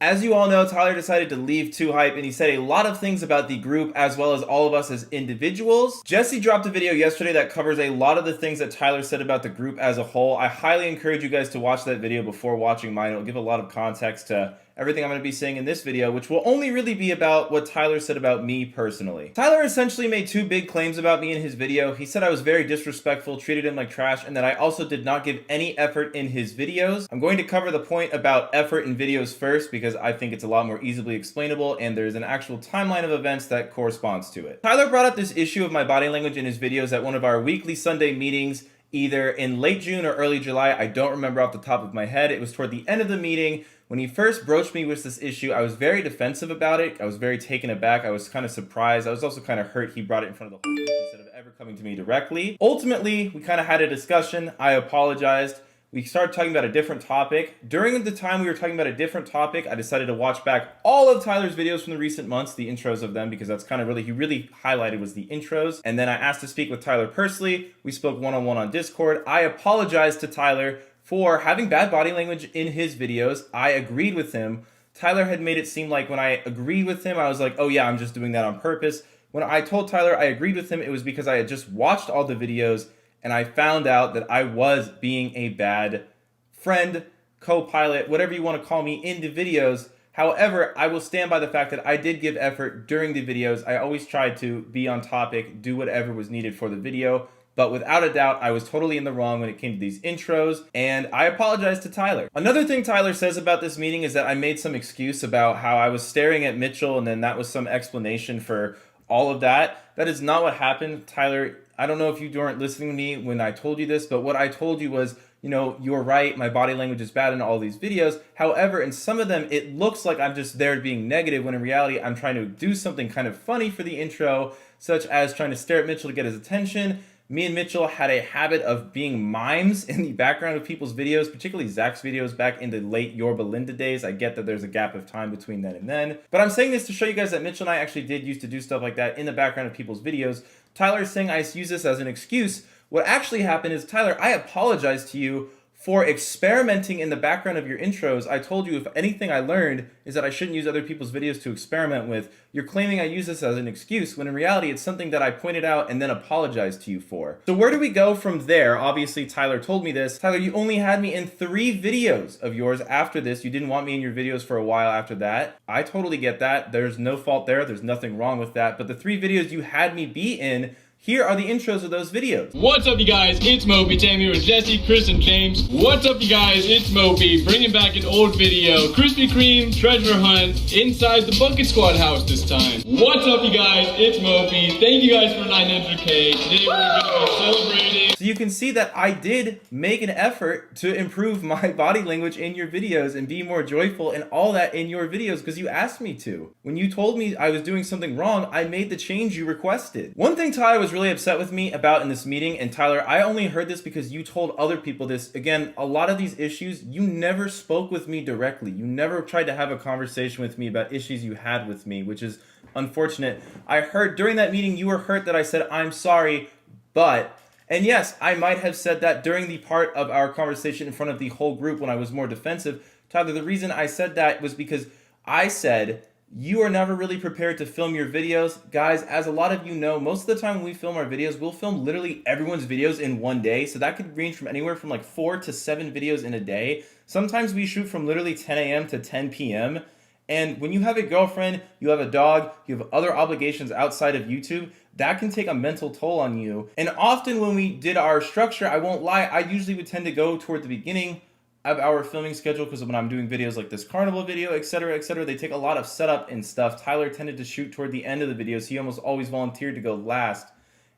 As you all know, Tyler decided to leave Too Hype, and he said a lot of things about the group as well as all of us as individuals. Jesse dropped a video yesterday that covers a lot of the things that Tyler said about the group as a whole. I highly encourage you guys to watch that video before watching mine. It'll give a lot of context to everything I'm going to be saying in this video, which will only really be about what Tyler said about me personally. Tyler essentially made two big claims about me in his video. He said I was very disrespectful, treated him like trash, and that I also did not give any effort in his videos. I'm going to cover the point about effort in videos first because I think it's a lot more easily explainable and there's an actual timeline of events that corresponds to it. Tyler brought up this issue of my body language in his videos at one of our weekly Sunday meetings, either in late June or early July. I don't remember off the top of my head. It was toward the end of the meeting. When he first broached me with this issue, I was very defensive about it. I was very taken aback. I was kind of surprised. I was also kind of hurt he brought it in front of the whole group instead of ever coming to me directly. Ultimately, we kind of had a discussion. I apologized. We started talking about a different topic. During the time we were talking about a different topic, I decided to watch back all of Tyler's videos from the recent months, the intros of them, because that's kind of he really highlighted was the intros. And then I asked to speak with Tyler personally. We spoke one-on-one on Discord. I apologized to Tyler for having bad body language in his videos. I agreed with him. Tyler had made it seem like when I agreed with him, I was like, oh yeah, I'm just doing that on purpose. When I told Tyler I agreed with him, it was because I had just watched all the videos and I found out that I was being a bad friend, co-pilot, whatever you want to call me in the videos. However, I will stand by the fact that I did give effort during the videos. I always tried to be on topic, do whatever was needed for the video. But without a doubt, I was totally in the wrong when it came to these intros, and I apologize to Tyler. Another thing Tyler says about this meeting is that I made some excuse about how I was staring at Mitchell, and then that was some explanation for all of that. That is not what happened, Tyler. I don't know if you weren't listening to me when I told you this, but what I told you was, you know, you're right, my body language is bad in all these videos. However, in some of them, it looks like I'm just there being negative, when in reality, I'm trying to do something kind of funny for the intro, such as trying to stare at Mitchell to get his attention. Me and Mitchell had a habit of being mimes in the background of people's videos, particularly Zach's videos back in the late Your Belinda days. I get that there's a gap of time between then and then, but I'm saying this to show you guys that Mitchell and I actually did used to do stuff like that in the background of people's videos. Tyler is saying I use this as an excuse. What actually happened is, Tyler, I apologize to you for experimenting in the background of your intros. I told you if anything I learned is that I shouldn't use other people's videos to experiment with. You're claiming I use this as an excuse, when in reality it's something that I pointed out and then apologized to you for. So where do we go from there? Obviously, Tyler told me this. Tyler, you only had me in 3 videos of yours after this. You didn't want me in your videos for a while after that. I totally get that. There's no fault there. There's nothing wrong with that. But the 3 videos you had me be in, here are the intros of those videos. What's up, you guys? It's Moby. Tam here with Jesse, Chris, and James. What's up, you guys? It's Moby, bringing back an old video. Krispy Kreme treasure hunt inside the Bucket Squad house this time. What's up, you guys? It's Moby. Thank you guys for 900K. Today we're going to be celebrating. So you can see that I did make an effort to improve my body language in your videos and be more joyful and all that in your videos because you asked me to. When you told me I was doing something wrong, I made the change you requested. One thing Tyler was really upset with me about in this meeting, and Tyler, I only heard this because you told other people this. Again, a lot of these issues, you never spoke with me directly. You never tried to have a conversation with me about issues you had with me, which is unfortunate. I heard during that meeting you were hurt that I said, I'm sorry, but... And yes, I might have said that during the part of our conversation in front of the whole group when I was more defensive. Tyler, the reason I said that was because I said, you are never really prepared to film your videos. Guys, as a lot of you know, most of the time when we film our videos, we'll film literally everyone's videos in one day. So that could range from anywhere from like 4 to 7 videos in a day. Sometimes we shoot from literally 10 a.m. to 10 p.m. And when you have a girlfriend, you have a dog, you have other obligations outside of YouTube, that can take a mental toll on you. And often when we did our structure, I won't lie, I usually would tend to go toward the beginning of our filming schedule because when I'm doing videos like this carnival video, etc., they take a lot of setup and stuff. Tyler tended to shoot toward the end of the videos. He almost always volunteered to go last.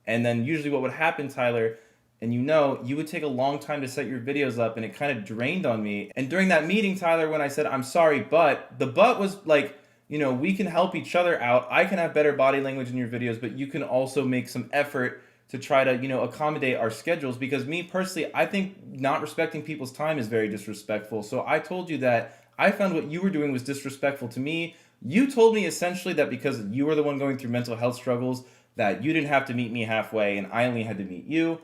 And then usually what would happen, Tyler, and you know, you would take a long time to set your videos up and it kind of drained on me. And during that meeting, Tyler, when I said, I'm sorry, but, the but was like, you know, we can help each other out. I can have better body language in your videos, but you can also make some effort to try to, you know, accommodate our schedules, because me personally, I think not respecting people's time is very disrespectful. So I told you that I found what you were doing was disrespectful to me. You told me essentially that because you were the one going through mental health struggles, that you didn't have to meet me halfway and I only had to meet you.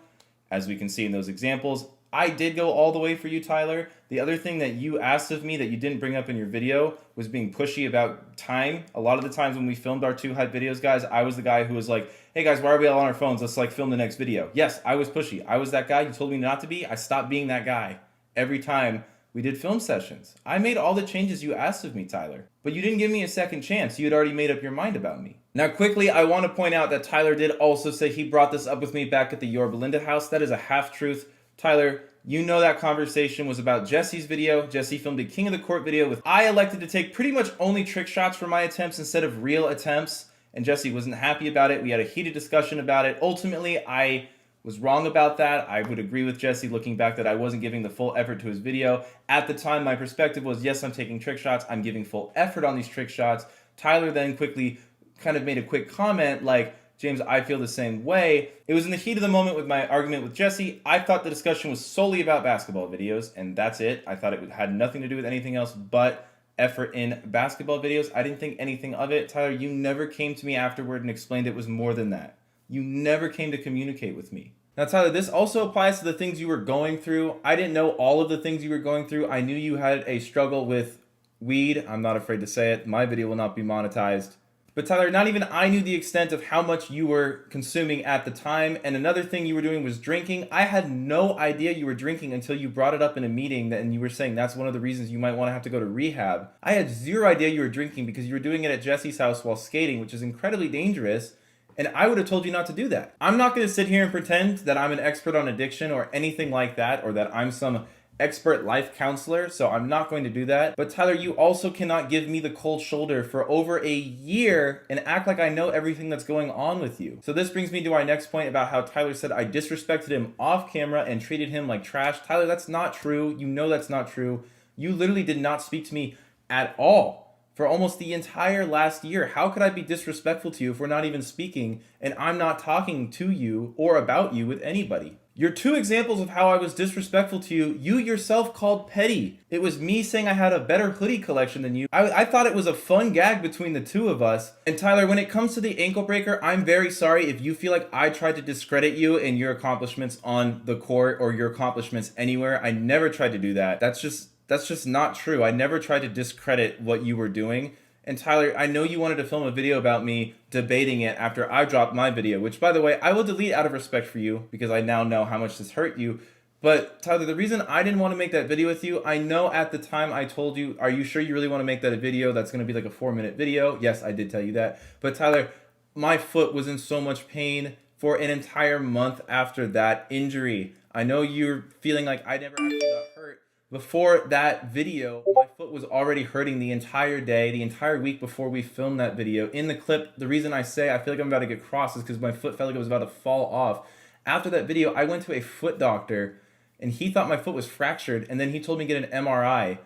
As we can see in those examples, I did go all the way for you, Tyler. The other thing that you asked of me that you didn't bring up in your video was being pushy about time. A lot of the times when we filmed our 2 hype videos, guys, I was the guy who was like, hey guys, why are we all on our phones? Let's like film the next video. Yes, I was pushy. I was that guy. You told me not to be. I stopped being that guy every time we did film sessions. I made all the changes you asked of me, Tyler. But you didn't give me a second chance. You had already made up your mind about me. Now, quickly, I want to point out that Tyler did also say he brought this up with me back at the Your Belinda house. That is a half-truth. Tyler, you know that conversation was about Jesse's video. Jesse filmed a King of the Court video with I elected to take pretty much only trick shots for my attempts instead of real attempts. And Jesse wasn't happy about it. We had a heated discussion about it. Ultimately, I was wrong about that. I would agree with Jesse looking back that I wasn't giving the full effort to his video. At the time, my perspective was, yes, I'm taking trick shots. I'm giving full effort on these trick shots. Tyler then quickly kind of made a quick comment like, James, I feel the same way. It was in the heat of the moment with my argument with Jesse. I thought the discussion was solely about basketball videos, and that's it. I thought it had nothing to do with anything else but effort in basketball videos. I didn't think anything of it. Tyler, you never came to me afterward and explained it was more than that. You never came to communicate with me. Now, Tyler, this also applies to the things you were going through. I didn't know all of the things you were going through. I knew you had a struggle with weed. I'm not afraid to say it. My video will not be monetized. But Tyler, not even I knew the extent of how much you were consuming at the time. And another thing you were doing was drinking. I had no idea you were drinking until you brought it up in a meeting and you were saying that's one of the reasons you might want to have to go to rehab. I had zero idea you were drinking because you were doing it at Jesse's house while skating, which is incredibly dangerous. And I would have told you not to do that. I'm not going to sit here and pretend that I'm an expert on addiction or anything like that, or that I'm some expert life counselor, so I'm not going to do that. But Tyler, you also cannot give me the cold shoulder for over a year and act like I know everything that's going on with you. So this brings me to our next point about how Tyler said I disrespected him off camera and treated him like trash. Tyler, that's not true. You know that's not true. You literally did not speak to me at all for almost the entire last year. How could I be disrespectful to you if we're not even speaking and I'm not talking to you or about you with anybody? Your 2 examples of how I was disrespectful to you, you yourself called petty. It was me saying I had a better hoodie collection than you. I thought it was a fun gag between the 2 of us. And Tyler, when it comes to the ankle breaker, I'm very sorry if you feel like I tried to discredit you and your accomplishments on the court or your accomplishments anywhere. I never tried to do that. That's just not true. I never tried to discredit what you were doing. And Tyler, I know you wanted to film a video about me debating it after I dropped my video, which, by the way, I will delete out of respect for you because I now know how much this hurt you. But Tyler, the reason I didn't want to make that video with you, I know at the time I told you, are you sure you really want to make that a video that's going to be like a 4-minute video? Yes, I did tell you that. But Tyler, my foot was in so much pain for an entire month after that injury. I know you're feeling like I never actually got hurt. Before that video, my foot was already hurting the entire day, the entire week before we filmed that video. In the clip, the reason I say I feel like I'm about to get crossed is because my foot felt like it was about to fall off. After that video, I went to a foot doctor and he thought my foot was fractured and then he told me to get an MRI.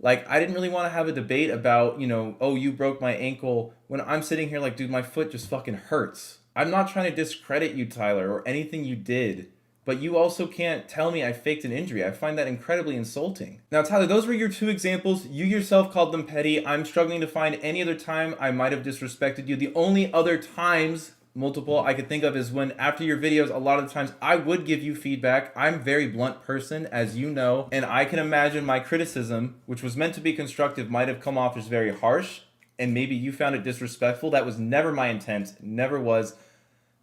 Like, I didn't really want to have a debate about, oh, you broke my ankle, when I'm sitting here like, dude, my foot just fucking hurts. I'm not trying to discredit you, Tyler, or anything you did. But you also can't tell me I faked an injury. I find that incredibly insulting. Now, Tyler, those were your 2 examples. You yourself called them petty. I'm struggling to find any other time I might have disrespected you. The only other times, multiple, I could think of is when after your videos, a lot of the times I would give you feedback. I'm a very blunt person, as you know, and I can imagine my criticism, which was meant to be constructive, might have come off as very harsh, and maybe you found it disrespectful. That was never my intent, never was.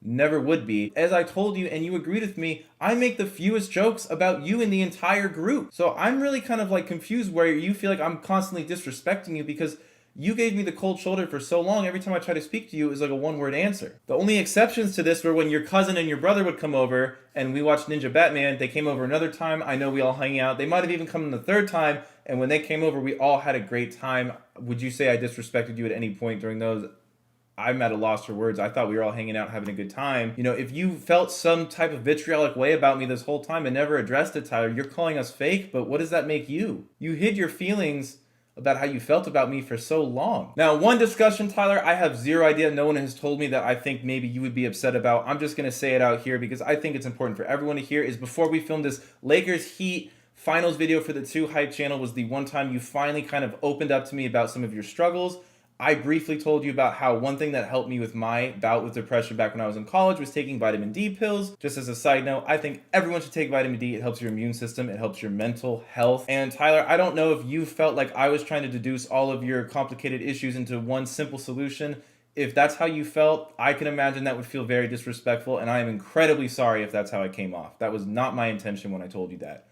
Never would be. As I told you and you agreed with me, I make the fewest jokes about you in the entire group. So I'm really kind of like confused where you feel like I'm constantly disrespecting you because you gave me the cold shoulder for so long. Every time I try to speak to you, it was like a 1-word answer. The only exceptions to this were when your cousin and your brother would come over and we watched Ninja Batman. They came over another time. I know we all hung out. They might have even come in the 3rd time. And when they came over, we all had a great time. Would you say I disrespected you at any point during those? I'm at a loss for words. I thought we were all hanging out having a good time. If you felt some type of vitriolic way about me this whole time and never addressed it, Tyler, you're calling us fake, but what does that make you? You hid your feelings about how you felt about me for so long. Now, one discussion, Tyler, I have zero idea. No one has told me that I think maybe you would be upset about. I'm just going to say it out here because I think it's important for everyone to hear is before we filmed this Lakers Heat finals video for the 2 Hype channel was the one time you finally kind of opened up to me about some of your struggles. I briefly told you about how one thing that helped me with my bout with depression back when I was in college was taking vitamin D pills. Just as a side note, I think everyone should take vitamin D. It helps your immune system, it helps your mental health. And Tyler, I don't know if you felt like I was trying to deduce all of your complicated issues into one simple solution. If that's how you felt, I can imagine that would feel very disrespectful, and I am incredibly sorry if that's how I came off. That was not my intention when I told you that.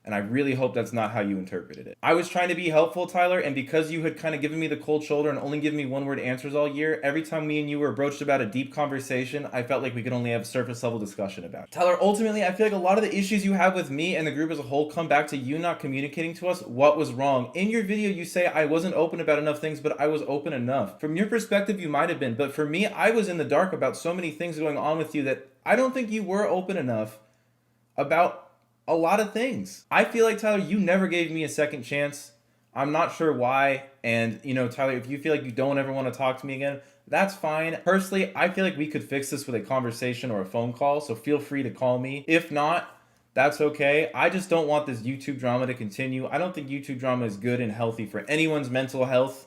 And I really hope that's not how you interpreted it. I was trying to be helpful, Tyler, and because you had kind of given me the cold shoulder and only given me one-word answers all year, every time me and you were broached about a deep conversation, I felt like we could only have surface-level discussion about it. Tyler, ultimately, I feel like a lot of the issues you have with me and the group as a whole come back to you not communicating to us what was wrong. In your video, you say I wasn't open about enough things, but I was open enough. From your perspective, you might have been, but for me, I was in the dark about so many things going on with you that I don't think you were open enough about a lot of things. I feel like, Tyler, you never gave me a second chance. I'm not sure why. And, Tyler, if you feel like you don't ever want to talk to me again, that's fine. Personally, I feel like we could fix this with a conversation or a phone call, so feel free to call me. If not, that's okay. I just don't want this YouTube drama to continue. I don't think YouTube drama is good and healthy for anyone's mental health.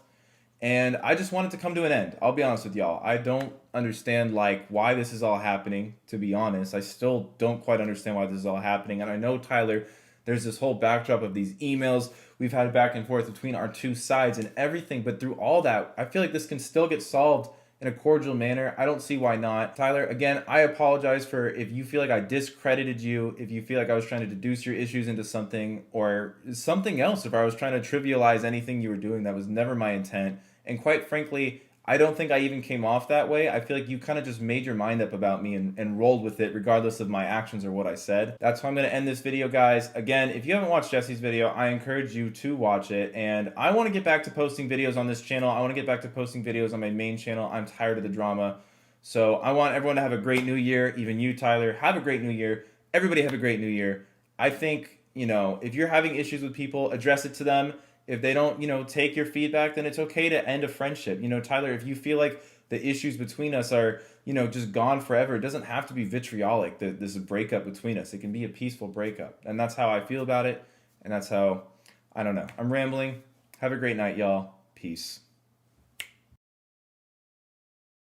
And I just want it to come to an end. I'll be honest with y'all. I don't understand why this is all happening, to be honest. I still don't quite understand why this is all happening. And I know, Tyler, there's this whole backdrop of these emails we've had back and forth between our two sides and everything. But through all that, I feel like this can still get solved in a cordial manner. I don't see why not. Tyler, again, I apologize for if you feel like I discredited you, if you feel like I was trying to deduce your issues into something or something else, if I was trying to trivialize anything you were doing. That was never my intent. And quite frankly, I don't think I even came off that way. I feel like you kind of just made your mind up about me and rolled with it regardless of my actions or what I said. That's how I'm going to end this video, guys. Again, if you haven't watched Jesse's video, I encourage you to watch it. And I want to get back to posting videos on this channel. I want to get back to posting videos on my main channel. I'm tired of the drama. So I want everyone to have a great new year. Even you, Tyler, have a great new year. Everybody have a great new year. I think, if you're having issues with people, address it to them. If they don't, take your feedback, then it's okay to end a friendship. Tyler, if you feel like the issues between us are, just gone forever, it doesn't have to be vitriolic. There's a breakup between us. It can be a peaceful breakup. And that's how I feel about it. And that's how, I don't know. I'm rambling. Have a great night, y'all. Peace.